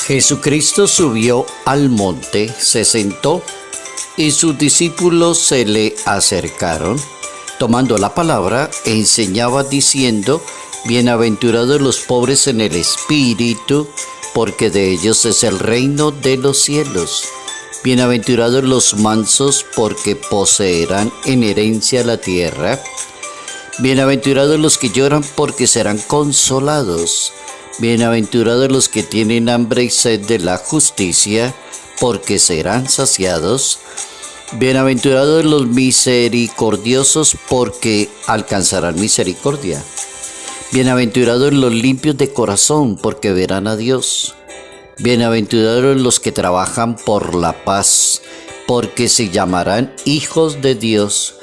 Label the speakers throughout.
Speaker 1: Jesucristo subió al monte, se sentó y sus discípulos se le acercaron. Tomando la palabra, enseñaba diciendo: Bienaventurados los pobres en el espíritu, porque de ellos es el reino de los cielos. Bienaventurados los mansos, porque poseerán en herencia la tierra. Bienaventurados los que lloran, porque serán consolados. Bienaventurados los que tienen hambre y sed de la justicia, porque serán saciados. Bienaventurados los misericordiosos, porque alcanzarán misericordia. Bienaventurados los limpios de corazón, porque verán a Dios. Bienaventurados los que trabajan por la paz, porque se llamarán hijos de Dios.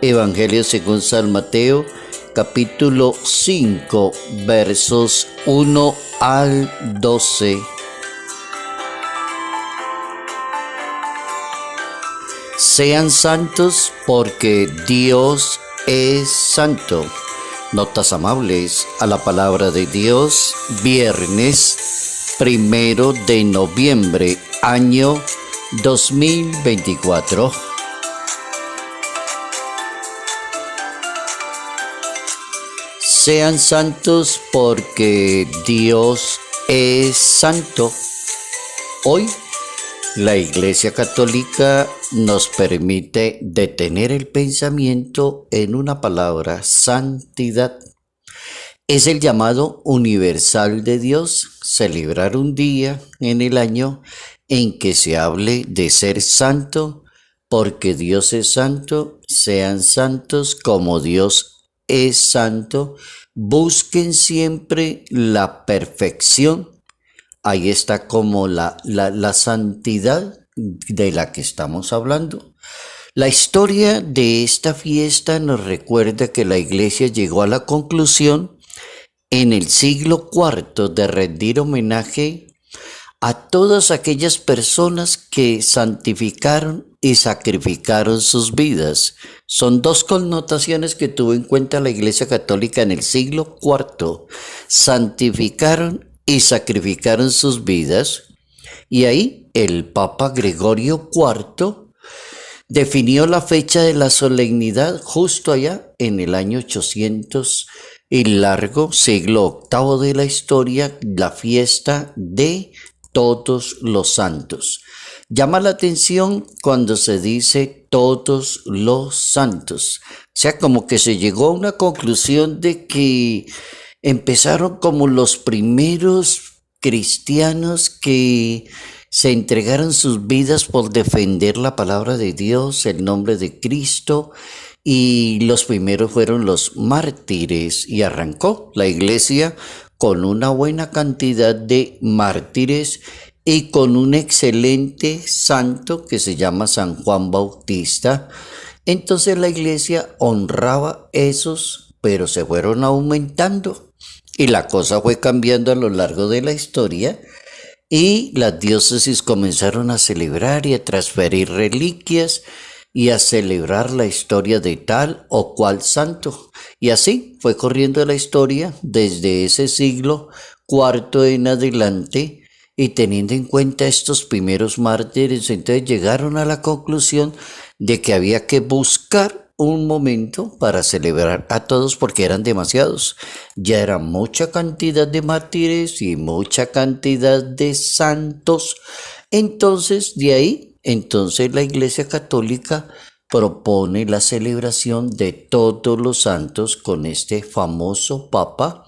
Speaker 1: Evangelio según San Mateo, capítulo 5, versos 1 al 12. Sean santos porque Dios es santo. Notas amables a la palabra de Dios, viernes 1 de noviembre, año 2024. Sean santos porque Dios es santo. Hoy la Iglesia Católica nos permite detener el pensamiento en una palabra: santidad. Es el llamado universal de Dios, celebrar un día en el año en que se hable de ser santo, porque Dios es santo. Sean santos como Dios es santo. Busquen siempre la perfección. Ahí está como la santidad de la que estamos hablando. La historia de esta fiesta nos recuerda que la Iglesia llegó a la conclusión en el siglo IV de rendir homenaje a todas aquellas personas que santificaron y sacrificaron sus vidas. Son dos connotaciones que tuvo en cuenta la Iglesia Católica en el siglo IV. Santificaron y sacrificaron sus vidas. Y ahí el Papa Gregorio IV definió la fecha de la solemnidad justo allá en el año 800 y largo, siglo VIII de la historia, la fiesta de todos los santos. Llama la atención cuando se dice todos los santos. O sea, como que se llegó a una conclusión de que empezaron como los primeros cristianos que se entregaron sus vidas por defender la palabra de Dios, el nombre de Cristo, y los primeros fueron los mártires, y arrancó la Iglesia con una buena cantidad de mártires y con un excelente santo que se llama San Juan Bautista. Entonces la Iglesia honraba esos, pero se fueron aumentando y la cosa fue cambiando a lo largo de la historia, y las diócesis comenzaron a celebrar y a transferir reliquias y a celebrar la historia de tal o cual santo. Y así fue corriendo la historia desde ese siglo IV en adelante, y teniendo en cuenta estos primeros mártires, entonces llegaron a la conclusión de que había que buscar un momento para celebrar a todos, porque eran demasiados. Ya era mucha cantidad de mártires y mucha cantidad de santos. Entonces, de ahí, la Iglesia Católica propone la celebración de todos los santos con este famoso Papa,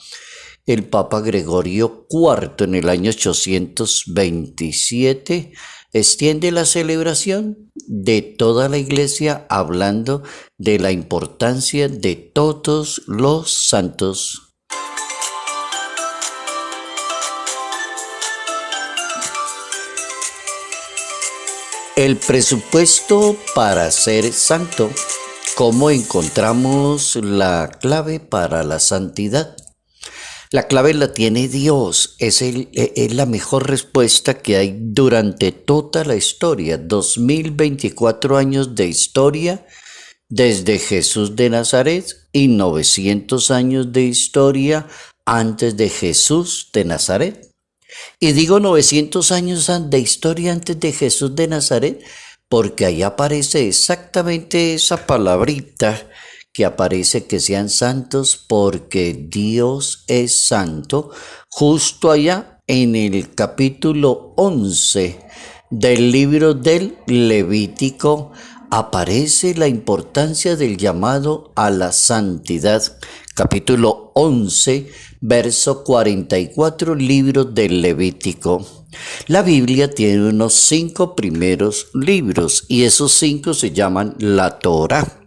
Speaker 1: el Papa Gregorio IV, en el año 827, extiende la celebración de toda la Iglesia hablando de la importancia de todos los santos. El presupuesto para ser santo. ¿Cómo encontramos la clave para la santidad? La clave la tiene Dios. Es la mejor respuesta que hay durante toda la historia. 2024 años de historia desde Jesús de Nazaret y 900 años de historia antes de Jesús de Nazaret. Y digo 900 años de historia antes de Jesús de Nazaret, porque ahí aparece exactamente esa palabrita que aparece que sean santos porque Dios es santo, justo allá en el capítulo 11 del libro del Levítico aparece la importancia del llamado a la santidad. Capítulo 11, verso 44, libro del Levítico. La Biblia tiene unos 5 primeros libros y esos 5 se llaman la Torá.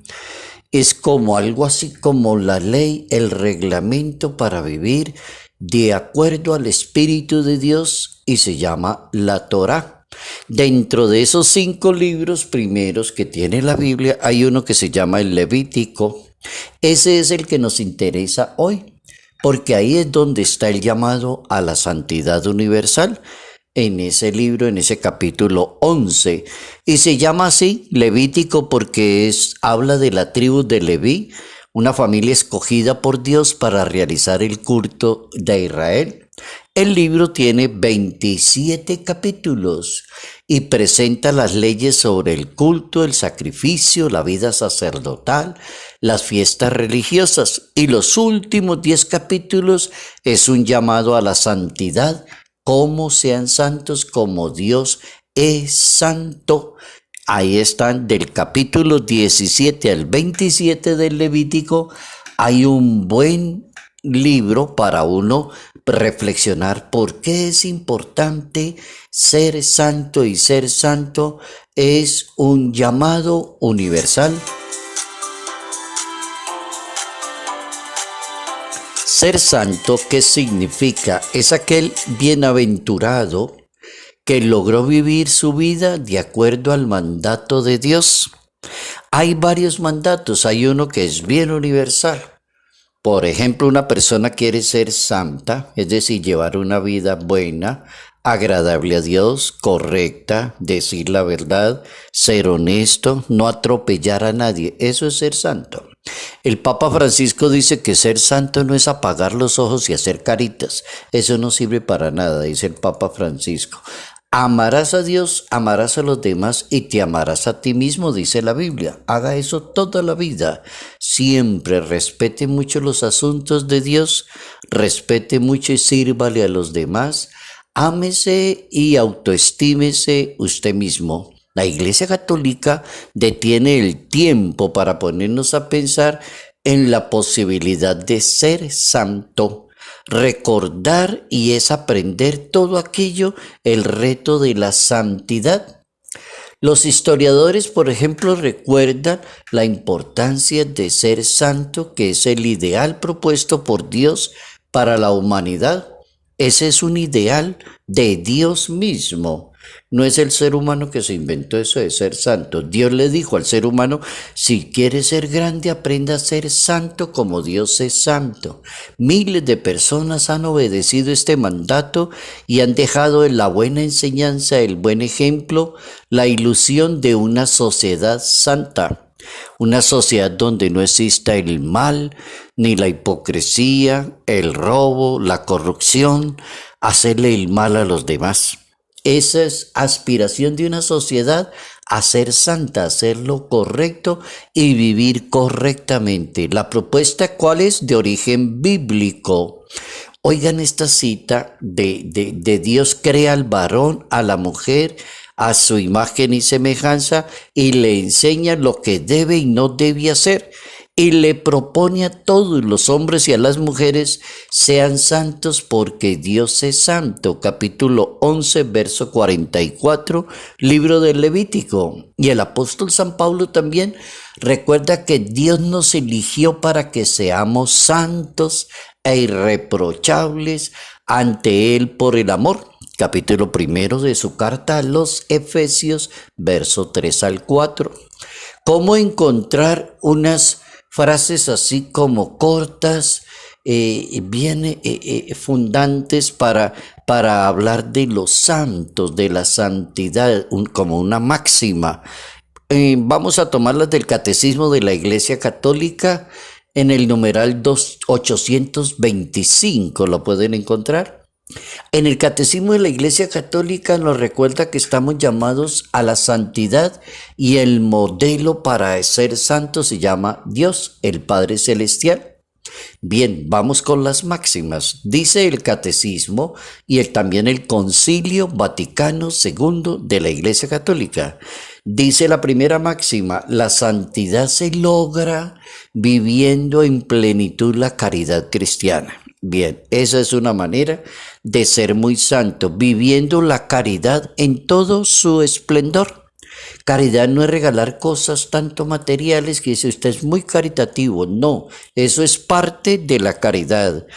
Speaker 1: Es como algo así como la ley, el reglamento para vivir de acuerdo al Espíritu de Dios y se llama la Torá. Dentro de esos 5 libros primeros que tiene la Biblia hay uno que se llama el Levítico. Ese es el que nos interesa hoy, porque ahí es donde está el llamado a la santidad universal. En ese libro, en ese capítulo 11, y se llama así Levítico porque habla de la tribu de Leví, una familia escogida por Dios para realizar el culto de Israel. El libro tiene 27 capítulos y presenta las leyes sobre el culto, el sacrificio, la vida sacerdotal, las fiestas religiosas, y los últimos 10 capítulos es un llamado a la santidad, como sean santos como Dios es santo. Ahí están del capítulo 17 al 27 del Levítico. Hay un buen libro para uno reflexionar por qué es importante ser santo, y ser santo es un llamado universal. Ser santo, ¿qué significa? Es aquel bienaventurado que logró vivir su vida de acuerdo al mandato de Dios. Hay varios mandatos, hay uno que es bien universal. Por ejemplo, una persona quiere ser santa, es decir, llevar una vida buena, agradable a Dios, correcta, decir la verdad, ser honesto, no atropellar a nadie. Eso es ser santo. El Papa Francisco dice que ser santo no es apagar los ojos y hacer caritas. Eso no sirve para nada, dice el Papa Francisco. Amarás a Dios, amarás a los demás y te amarás a ti mismo, dice la Biblia. Haga eso toda la vida. Siempre respete mucho los asuntos de Dios, respete mucho y sírvale a los demás. Ámese y autoestímese usted mismo. La Iglesia Católica detiene el tiempo para ponernos a pensar en la posibilidad de ser santo, recordar y es aprender todo aquello, el reto de la santidad. Los historiadores, por ejemplo, recuerdan la importancia de ser santo, que es el ideal propuesto por Dios para la humanidad. Ese es un ideal de Dios mismo. No es el ser humano que se inventó eso de ser santo. Dios le dijo al ser humano, si quieres ser grande, aprenda a ser santo como Dios es santo. Miles de personas han obedecido este mandato y han dejado en la buena enseñanza, el buen ejemplo, la ilusión de una sociedad santa. Una sociedad donde no exista el mal, ni la hipocresía, el robo, la corrupción, hacerle el mal a los demás. Esa es aspiración de una sociedad, a ser santa, a hacer lo correcto y vivir correctamente. La propuesta, ¿cuál es? De origen bíblico. Oigan esta cita de Dios crea al varón, a la mujer, a su imagen y semejanza, y le enseña lo que debe y no debe hacer. Y le propone a todos los hombres y a las mujeres, sean santos porque Dios es santo. Capítulo 11, verso 44, libro del Levítico. Y el apóstol San Pablo también recuerda que Dios nos eligió para que seamos santos e irreprochables ante Él por el amor. Capítulo 1 de su carta a los Efesios, verso 3 al 4. ¿Cómo encontrar unas frases así como cortas, bien fundantes para hablar de los santos, de la santidad, como una máxima? Vamos a tomarlas del Catecismo de la Iglesia Católica en el numeral 825, lo pueden encontrar. En el Catecismo de la Iglesia Católica nos recuerda que estamos llamados a la santidad y el modelo para ser santo se llama Dios, el Padre Celestial. Bien, vamos con las máximas. Dice el Catecismo y también el Concilio Vaticano II de la Iglesia Católica. Dice la primera máxima: la santidad se logra viviendo en plenitud la caridad cristiana. Bien, esa es una manera de ser muy santo, viviendo la caridad en todo su esplendor. Caridad no es regalar cosas tanto materiales que dice usted es muy caritativo. No, eso es parte de la caridad.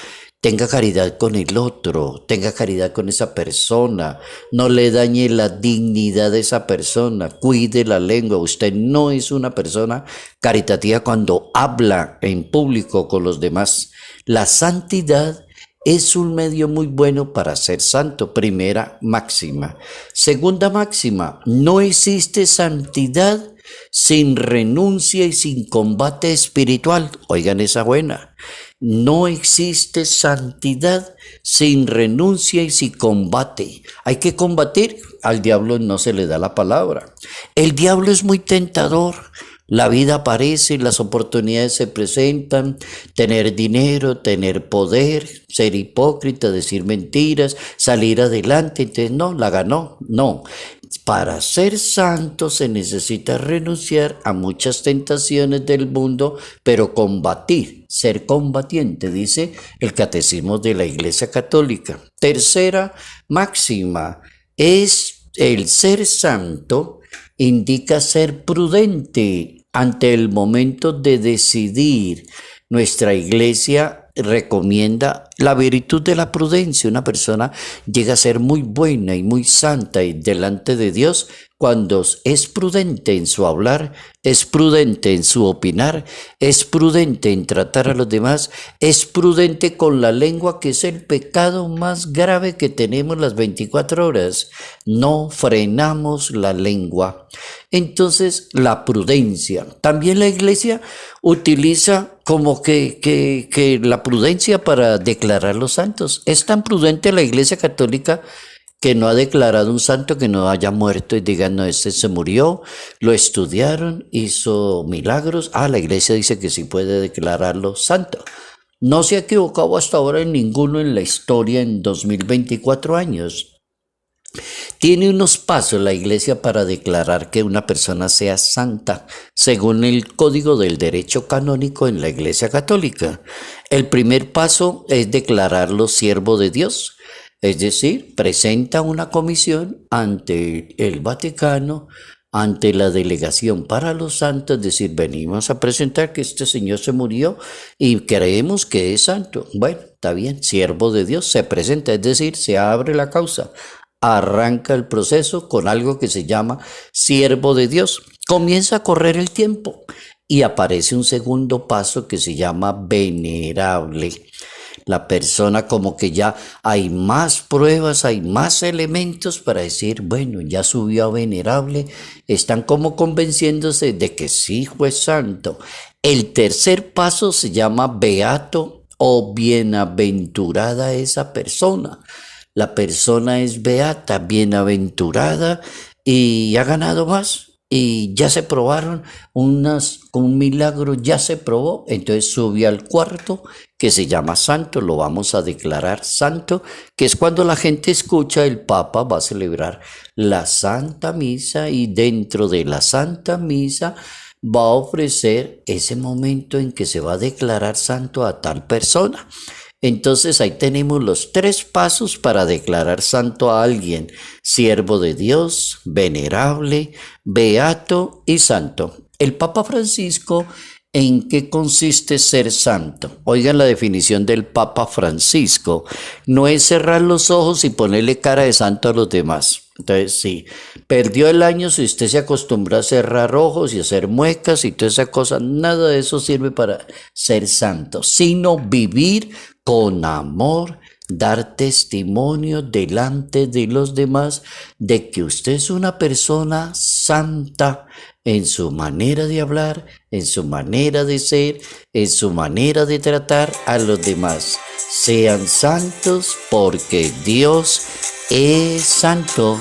Speaker 1: Tenga caridad con el otro, tenga caridad con esa persona, no le dañe la dignidad de esa persona, cuide la lengua. Usted no es una persona caritativa cuando habla en público con los demás. La santidad es un medio muy bueno para ser santo, primera máxima. Segunda máxima: no existe santidad sin renuncia y sin combate espiritual. Oigan esa buena. No existe santidad sin renuncia y sin combate. Hay que combatir. Al diablo no se le da la palabra. El diablo es muy tentador. La vida aparece, las oportunidades se presentan, tener dinero, tener poder, ser hipócrita, decir mentiras, salir adelante. Entonces, no, la ganó. No, para ser santo se necesita renunciar a muchas tentaciones del mundo, pero combatir, ser combatiente, dice el Catecismo de la Iglesia Católica. Tercera máxima es el ser santo indica ser prudente ante el momento de decidir. Nuestra iglesia recomienda la virtud de la prudencia. Una persona llega a ser muy buena y muy santa y delante de Dios cuando es prudente en su hablar, es prudente en su opinar, es prudente en tratar a los demás, es prudente con la lengua, que es el pecado más grave que tenemos las 24 horas. No frenamos la lengua. Entonces, la prudencia. También la iglesia utiliza como que la prudencia para declarar los santos. Es tan prudente la iglesia católica que no ha declarado un santo que no haya muerto y digan, no, este se murió, lo estudiaron, hizo milagros. La iglesia dice que sí puede declararlo santo. No se ha equivocado hasta ahora en ninguno en la historia en 2024 años. Tiene unos pasos la iglesia para declarar que una persona sea santa, según el Código del Derecho Canónico en la Iglesia Católica. El primer paso es declararlo siervo de Dios. Es decir, presenta una comisión ante el Vaticano, ante la Delegación para los Santos, es decir, venimos a presentar que este señor se murió y creemos que es santo. Bueno, está bien, siervo de Dios, se presenta, es decir, se abre la causa, arranca el proceso con algo que se llama siervo de Dios. Comienza a correr el tiempo y aparece un segundo paso que se llama venerable. La persona como que ya hay más pruebas, hay más elementos para decir, bueno, ya subió a venerable. Están como convenciéndose de que sí fue santo. El tercer paso se llama beato o bienaventurada esa persona. La persona es beata, bienaventurada y ha ganado más. Y ya se probaron un milagro, ya se probó, entonces sube al cuarto que se llama santo, lo vamos a declarar santo, que es cuando la gente escucha, el Papa va a celebrar la Santa Misa y dentro de la Santa Misa va a ofrecer ese momento en que se va a declarar santo a tal persona. Entonces ahí tenemos los 3 pasos para declarar santo a alguien: siervo de Dios, venerable, beato y santo. El Papa Francisco, ¿en qué consiste ser santo? Oigan la definición del Papa Francisco. No es cerrar los ojos y ponerle cara de santo a los demás. Entonces, sí, perdió el año si usted se acostumbró a cerrar ojos y hacer muecas y toda esa cosa. Nada de eso sirve para ser santo, sino vivir con amor, dar testimonio delante de los demás de que usted es una persona santa en su manera de hablar, en su manera de ser, en su manera de tratar a los demás. Sean santos porque Dios es santo.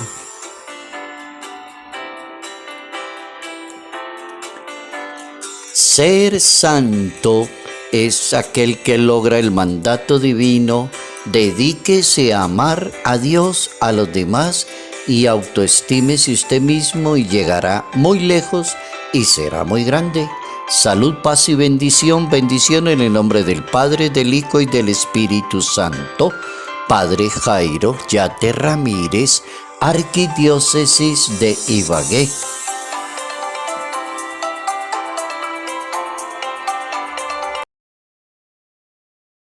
Speaker 1: Ser santo es aquel que logra el mandato divino: dedíquese a amar a Dios, a los demás y autoestímese usted mismo y llegará muy lejos y será muy grande. Salud, paz y bendición. Bendición en el nombre del Padre, del Hijo y del Espíritu Santo. Padre Jairo Yate Ramírez, Arquidiócesis de Ibagué.